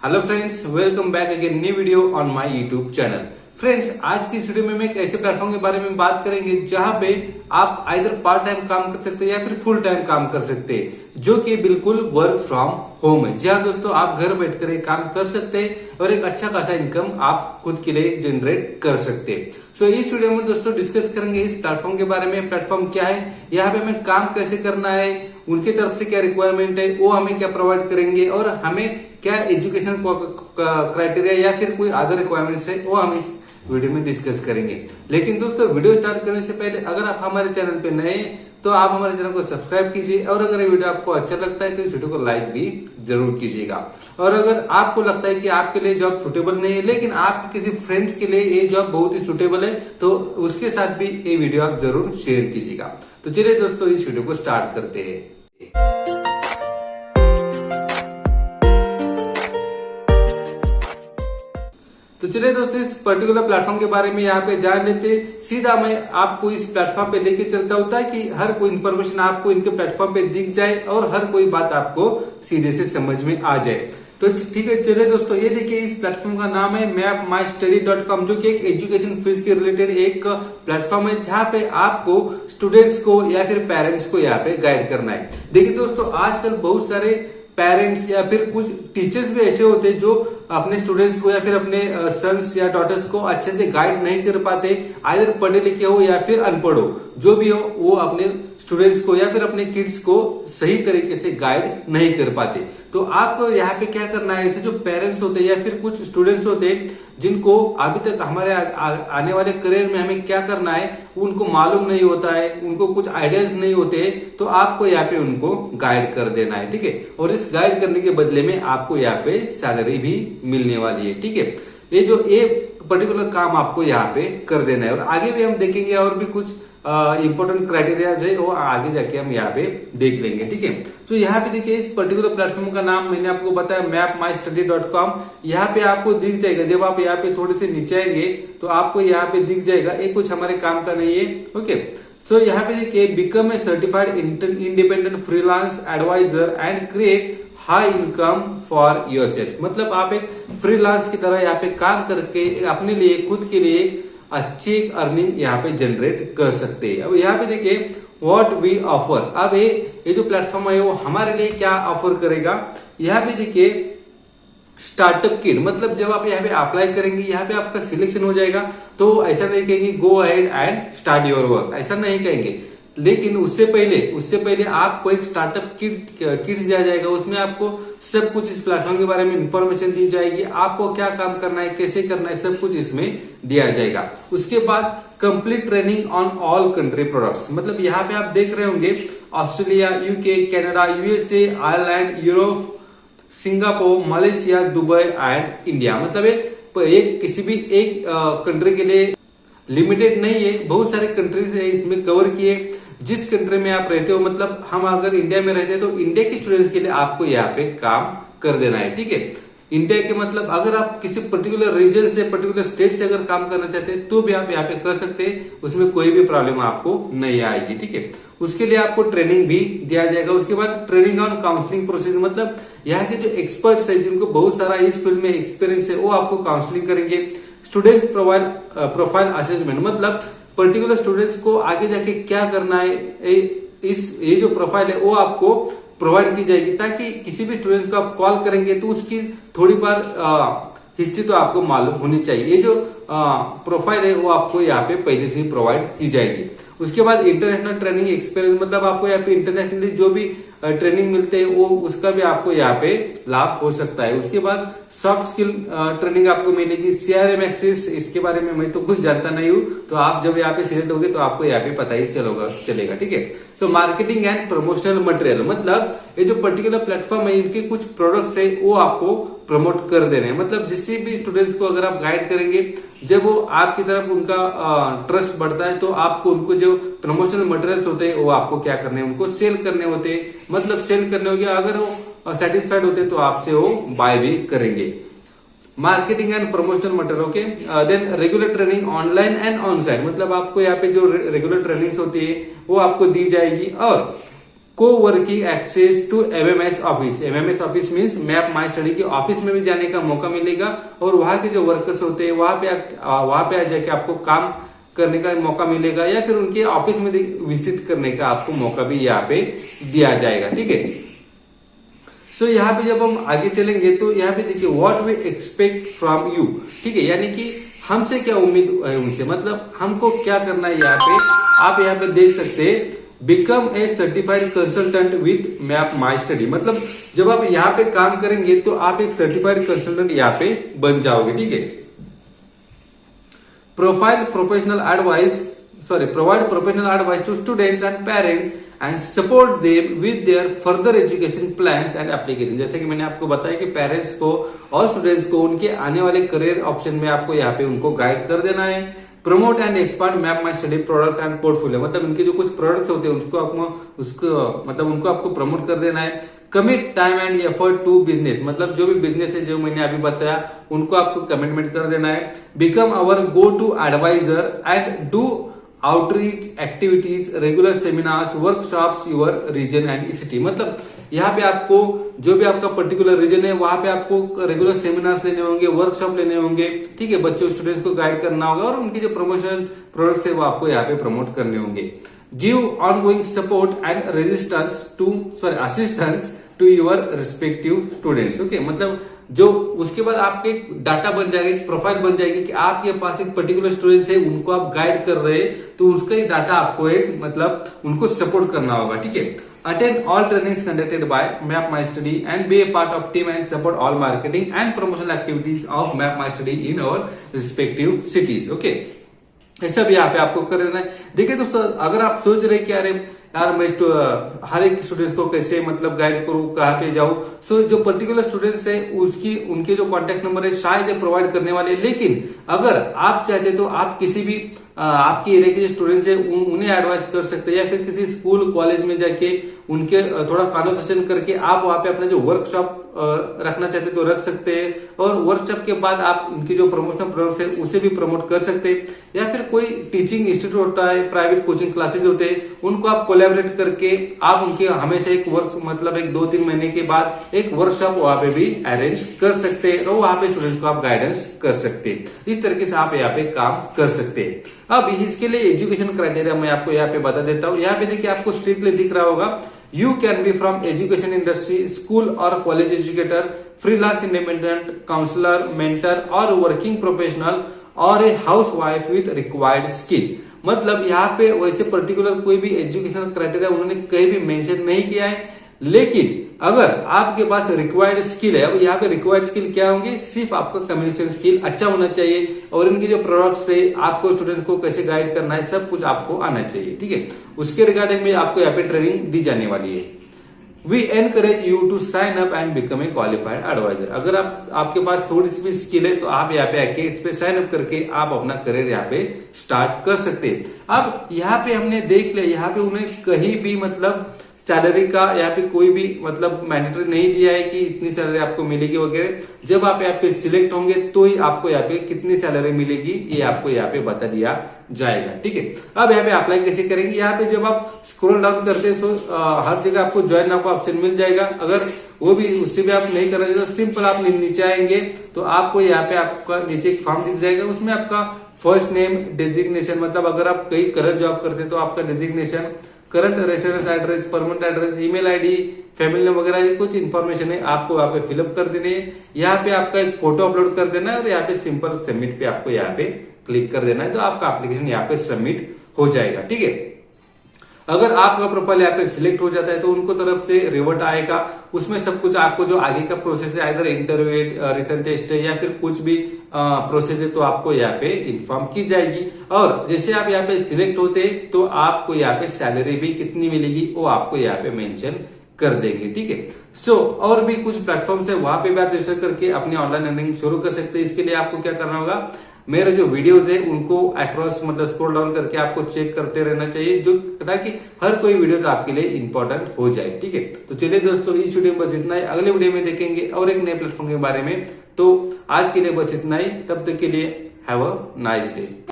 Hello friends, welcome back again new video on my YouTube channel. Friends, आज की इस video में एक ऐसे प्लेटफॉर्म के बारे में बात करेंगे जहां पे आप आइदर पार्ट टाइम काम कर सकते हैं या फिर फुल टाइम काम कर सकते हैं, जो कि बिल्कुल वर्क फ्रॉम होम है। जी हाँ दोस्तों, आप घर बैठकर ये काम कर सकते हैं और एक अच्छा खासा इनकम आप खुद के लिए जनरेट कर सकते हैं। सो इस वीडियो में दोस्तों डिस्कस करेंगे इस प्लेटफॉर्म के बारे में। प्लेटफॉर्म क्या है, यहाँ पे हमें काम कैसे करना है, उनकी तरफ से क्या रिक्वायरमेंट है, वो हमें क्या प्रोवाइड करेंगे और हमें क्या एजुकेशन क्राइटेरिया या फिर कोई अदर रिक्वायरमेंट्स है, वो हम इस वीडियो में डिस्कस करेंगे। लेकिन दोस्तों, वीडियो स्टार्ट करने से पहले अगर आप हमारे चैनल पे नए हैं तो आप हमारे चैनल को सब्सक्राइब कीजिए, और अगर ये वीडियो आपको अच्छा लगता है तो इस वीडियो को लाइक भी जरूर कीजिएगा। और अगर आपको लगता है कि आपके लिए जॉब सुटेबल नहीं है लेकिन आपके किसी फ्रेंड्स के लिए ये जॉब बहुत ही सुटेबल है, तो उसके साथ भी ये वीडियो आप जरूर शेयर कीजिएगा। तो चलिए दोस्तों, इस वीडियो को स्टार्ट करते हैं। तो चलिए दोस्तों, इस पर्टिकुलर प्लेटफॉर्म के बारे में यहाँ पे जान लेते। सीधा मैं आपको इस प्लेटफॉर्म पे लेके चलता होता है कि हर कोई इन्फॉर्मेशन आपको इनके प्लेटफॉर्म पे दिख जाए और हर कोई बात आपको सीधे से समझ में आ जाए। तो ठीक है, चलिए दोस्तों, ये देखिए इस प्लेटफॉर्म का नाम है mapmystudy.com, जो कि एक एजुकेशन फीस के रिलेटेड एक प्लेटफॉर्म है जहाँ पे आपको स्टूडेंट्स को या फिर पेरेंट्स को यहाँ पे गाइड करना है। देखिए दोस्तों, आजकल बहुत सारे पेरेंट्स या फिर कुछ टीचर्स भी ऐसे होते हैं जो अपने स्टूडेंट्स को या फिर अपने सन्स या डॉटर्स को अच्छे से गाइड नहीं कर पाते। आइदर पढ़े लिखे हो या फिर अनपढ़ हो, जो भी हो, वो अपने स्टूडेंट्स को या फिर अपने किड्स को सही तरीके से गाइड नहीं कर पाते। तो आपको यहाँ पे क्या करना है, ऐसे जो पेरेंट्स होते हैं या फिर कुछ स्टूडेंट्स होते हैं जिनको अभी तक हमारे आने वाले करियर में हमें क्या करना है उनको मालूम नहीं होता है, उनको कुछ आइडियाज नहीं होते हैं, तो आपको यहाँ पे उनको गाइड कर देना है। ठीक है, और इस गाइड करने के बदले में आपको यहाँ पे सैलरी भी मिलने वाली है। ठीक है, ये पर्टिकुलर काम आपको यहाँ पे कर देना है। और आगे भी हम देखेंगे और भी कुछ इंपॉर्टेंट क्राइटेरियाज है, वो आगे जाके हम यहाँ पे देख लेंगे। ठीक है, तो यहाँ पे देखिए इस पर्टिकुलर प्लेटफॉर्म का नाम मैंने आपको बताया mapmystudy.com। यहाँ पे आपको दिख जाएगा, जब आप यहाँ पे थोड़े से नीचे आएंगे तो आपको यहाँ पे दिख जाएगा, ये कुछ हमारे काम का नहीं है। ओके, सो यहाँ पे देखिए become a certified independent freelance adviser and create high income for yourself. मतलब आप एक फ्रीलांस की तरह यहाँ पे काम करके अपने लिए खुद के लिए अच्छी अर्निंग यहाँ पे जनरेट कर सकते हैं। अब यहाँ पे देखिए व्हाट वी ऑफर। अब ये जो प्लेटफॉर्म है वो हमारे लिए क्या ऑफर करेगा, यहाँ पे देखिए स्टार्टअप किट। मतलब जब आप यहाँ पे अप्लाई करेंगे, यहाँ पे आपका सिलेक्शन हो जाएगा, तो ऐसा नहीं कहेंगे go ahead and start your work, ऐसा नहीं कहेंगे। लेकिन उससे पहले आपको एक स्टार्टअप किट दिया जाएगा। उसमें आपको सब कुछ इस प्लेटफॉर्म के बारे में इंफॉर्मेशन दी जाएगी, आपको क्या काम करना है, कैसे करना है, सब कुछ इसमें दिया जाएगा। उसके बाद complete training on all country products. मतलब यहाँ पे आप देख रहे होंगे Australia, UK, Canada, USA, Ireland, Europe, Singapore, Malaysia, Dubai and India. मतलब एक किसी भी एक कंट्री के लिए लिमिटेड नहीं है, बहुत सारे कंट्रीज है इसमें कवर किए। जिस कंट्री में आप रहते हो, मतलब हम अगर इंडिया में रहते हैं तो इंडिया के स्टूडेंट्स के लिए आपको यहाँ पे काम कर देना है। ठीक है, इंडिया के मतलब अगर आप किसी पर्टिकुलर रीजन से, पर्टिकुलर स्टेट से अगर काम करना चाहते हैं तो भी आप यहाँ पे कर सकते हैं, उसमें कोई भी प्रॉब्लम आपको नहीं आएगी। ठीक है, उसके लिए आपको ट्रेनिंग भी दिया जाएगा। उसके बाद ट्रेनिंग ऑन काउंसलिंग प्रोसेस। मतलब यहाँ के जो एक्सपर्ट्स है जिनको बहुत सारा इस फील्ड में एक्सपीरियंस है, वो आपको काउंसलिंग करेंगे। Students profile assessment. मतलब पर्टिकुलर स्टूडेंट्स को आगे जाके क्या करना है, ये जो प्रोफाइल है वो आपको प्रोवाइड की जाएगी, ताकि किसी भी स्टूडेंट्स को आप कॉल करेंगे तो उसकी थोड़ी बार हिस्ट्री तो आपको मालूम होनी चाहिए। ये जो प्रोफाइल है वो आपको यहाँ पे पहले से ही प्रोवाइड की जाएगी। उसके बाद इंटरनेशनल ट्रेनिंग एक्सपीरियंस। मतलब आपको यहाँ पे इंटरनेशनली जो भी ट्रेनिंग मिलते हैं वो उसका भी आपको यहाँ पे लाभ हो सकता है। उसके बाद सॉफ्ट स्किल ट्रेनिंग आपको मिलेगी। सीआरएम एक्सेस, इसके बारे में मैं तो कुछ जानता नहीं हूँ, तो आप जब यहाँ पे सिलेक्ट होगे तो आपको यहाँ पे पता ही चलेगा। ठीक है, so marketing and promotional material. मतलब ये जो पर्टिकुलर प्लेटफॉर्म है, इनके कुछ प्रोडक्ट्स है वो आपको प्रमोट कर देने हैं। मतलब जिससे भी स्टूडेंट्स को अगर आप गाइड करेंगे, जब वो आपकी तरफ उनका ट्रस्ट बढ़ता है तो आपको उनको जो प्रमोशनल मटेरियल्स होते हैं वो आपको क्या करने हैं, उनको सेल करने होते हैं। मतलब सेल करने हो गया, अगर वो सेटिस्फाइड होते तो आपसे वो बाय भी करेंगे। Marketing and promotional material. Okay, then regular training online and on site. मतलब आपको यहाँ पे जो रेगुलर ट्रेनिंग्स होती है वो आपको दी जाएगी। और coworking access to MMS office. MMS office means map my study के ऑफिस में भी जाने का मौका मिलेगा और वहां के जो वर्कर्स होते हैं वहां पे जाके आपको काम करने का मौका मिलेगा या फिर उनके ऑफिस में विजिट करने का आपको मौका भी यहाँ पे दिया जाएगा। ठीक है, सो यहाँ पे जब हम आगे चलेंगे तो यहाँ पे देखिए what we expect from you. ठीक है, यानी कि हमसे क्या उम्मीद है उनसे, मतलब हमको क्या करना है। यहाँ पे आप यहाँ पे देख सकते हैं become a certified consultant with map my study, मतलब जब आप यहाँ पे काम करेंगे तो आप एक सर्टिफाइड कंसल्टेंट यहाँ पे बन जाओगे। ठीक है, provide professional advice to students and parents and support them with their further education plans and application. जैसे कि मैंने आपको बताया कि पेरेंट्स को और स्टूडेंट्स को उनके आने वाले करियर ऑप्शन में आपको यहाँ पे उनको गाइड कर देना है। Promote and expand map my study products and portfolio, मतलब इनके जो कुछ प्रोडक्ट्स होते हैं उनको आपको प्रमोट कर देना है। Commit time and effort to business, मतलब जो भी बिजनेस है जो मैंने अभी बताया उनको आपको कमिटमेंट कर देना है। Become our go to adviser and do outreach activities, regular seminars, workshops your region and city, मतलब यहाँ पे आपको जो भी आपका पर्टिकुलर रीजन है वहां पे आपको रेगुलर सेमिनार्स लेने होंगे, वर्कशॉप लेने होंगे। ठीक है, बच्चों स्टूडेंट्स को गाइड करना होगा और उनकी जो प्रमोशन प्रोडक्ट्स है वो आपको यहाँ पे प्रमोट करने होंगे। Give ongoing support and assistance to your respective students. Okay, मतलब जो उसके बाद आपके डाटा बन जाएगा, एक प्रोफाइल बन जाएगी कि आपके पास एक पर्टिकुलर स्टूडेंट्स है उनको आप गाइड कर रहे हैं तो उसका ही डाटा आपको एक मतलब उनको सपोर्ट करना होगा। ठीक है, attend all trainings conducted by map my study and be a part of team and support all marketing and promotional activities of map my study in our respective cities. Okay, ऐसा भी यहाँ पे आपको कर देना है। देखिए दोस्तों, अगर आप सोच रहे कि अरे यार मैं हर एक स्टूडेंट्स को कैसे मतलब गाइड करूं, कहाँ पे जाऊं, सो जो पर्टिकुलर स्टूडेंट्स है उनके जो कॉन्टेक्ट नंबर है शायद ये प्रोवाइड करने वाले, लेकिन अगर आप चाहते तो आप किसी भी आपके एरिया के जो स्टूडेंट्स है उन्हें एडवाइस कर सकते हैं या फिर किसी स्कूल कॉलेज में जाके उनके थोड़ा कॉन्वर्सेशन करके आप वहां पे अपना जो वर्कशॉप रखना चाहते तो रख सकते हैं और वर्कशॉप के बाद आप इनके जो प्रमोशनल प्रोडक्ट्स है उसे भी प्रमोट कर सकते हैं। या फिर कोई टीचिंग इंस्टीट्यूट होता है, प्राइवेट कोचिंग क्लासेज होते हैं, उनको आप कोलैबोरेट करके आप उनके हमेशा एक वर्क मतलब एक 2-3 महीने के बाद एक वर्कशॉप वहां पे भी अरेंज कर सकते हैं और वहां पे स्टूडेंट्स को आप गाइडेंस कर सकते हैं। इस तरीके से आप यहाँ पे काम कर सकते हैं। अब इसके लिए एजुकेशन क्राइटेरिया मैं आपको यहाँ पे बता देता हूँ। यहाँ पे देखिए आपको स्ट्रिक्टली दिख रहा होगा, you can be from education industry, school और college educator, freelance independent, counsellor, mentor और वर्किंग प्रोफेशनल और a housewife with required skill. मतलब यहाँ पे वैसे पर्टिकुलर कोई भी एजुकेशनल क्राइटेरिया उन्होंने कहीं भी मेंशन नहीं किया है, लेकिन अगर आपके पास रिक्वायर्ड स्किल है, अब यहाँ पे रिक्वायर्ड स्किल क्या होंगे, सिर्फ आपका कम्युनिकेशन स्किल अच्छा होना चाहिए और इनके जो प्रोडक्ट्स है आपको स्टूडेंट को कैसे गाइड करना है सब कुछ आपको आना चाहिए। ठीक है, उसके रिगार्डिंग में आपको यहाँ पे ट्रेनिंग दी जाने वाली है। We encourage you to sign up and become a qualified adviser. अगर आपके पास थोड़ी सी भी स्किल है तो आप यहाँ पे आके इस पे साइन अप करके आप अपना करियर यहाँ पे स्टार्ट कर सकते हैं। अब यहाँ पे हमने देख लिया, यहाँ पे उन्हें कहीं भी मतलब सैलरी का यहाँ पे कोई भी मतलब मैंडेटरी नहीं दिया है कि इतनी सैलरी आपको मिलेगी वगैरह। जब आप यहाँ पे सिलेक्ट होंगे तो ही आपको यहाँ पे कितनी सैलरी मिलेगी ये आपको यहाँ पे बता दिया जाएगा। ठीक है, अब यहाँ पे अप्लाई कैसे करेंगे, यहाँ पे जब आप स्क्रॉल डाउन करते हैं तो हर जगह आपको ज्वाइन नाउ का ऑप्शन मिल जाएगा। अगर वो भी उससे भी आप नहीं कर रहे तो सिंपल आप नीचे आएंगे तो आपको यहाँ पे आपका नीचे एक फॉर्म दिख जाएगा, उसमें आपका फर्स्ट नेम, डेजिग्नेशन, मतलब अगर आप कहीं करंट जॉब करते हैं तो आपका designation, current residence address, permanent address, email ID, family name वगैरह कुछ इन्फॉर्मेशन है आपको यहाँ पे फिलअप कर देने हैं। यहाँ पे आपका एक फोटो अपलोड कर देना है और यहाँ पे सिंपल सबमिट पे आपको यहाँ पे क्लिक कर देना है तो आपका एप्लीकेशन यहाँ पे सबमिट हो जाएगा। ठीक है, अगर आपका प्रोफाइल यहाँ पे सिलेक्ट हो जाता है तो उनको तरफ से रिवर्ट आएगा, उसमें सब कुछ आपको जो आगे का प्रोसेस है, इधर इंटरव्यू, रिटर्न टेस्ट है या फिर कुछ भी प्रोसेस है तो आपको यहाँ पे इन्फॉर्म की जाएगी। और जैसे आप यहाँ पे सिलेक्ट होते तो आपको यहाँ पे सैलरी भी कितनी मिलेगी वो आपको यहाँ पे मेंशन कर देंगे। ठीक है, सो और भी कुछ प्लेटफॉर्म्स है वहां पे भी आप रजिस्टर करके अपनी ऑनलाइन अर्निंग शुरू कर सकते हैं। इसके लिए आपको क्या करना होगा, मेरे जो वीडियोस है उनको अक्रॉस मतलब स्क्रॉल डाउन करके आपको चेक करते रहना चाहिए जो ताकि हर कोई वीडियोस आपके लिए इंपॉर्टेंट हो जाए। ठीक है, तो चलिए दोस्तों इस वीडियो में बस इतना ही, अगले वीडियो में देखेंगे और एक नए प्लेटफॉर्म के बारे में। तो आज के लिए बस इतना ही, तब तक के लिए हैव अ नाइस डे।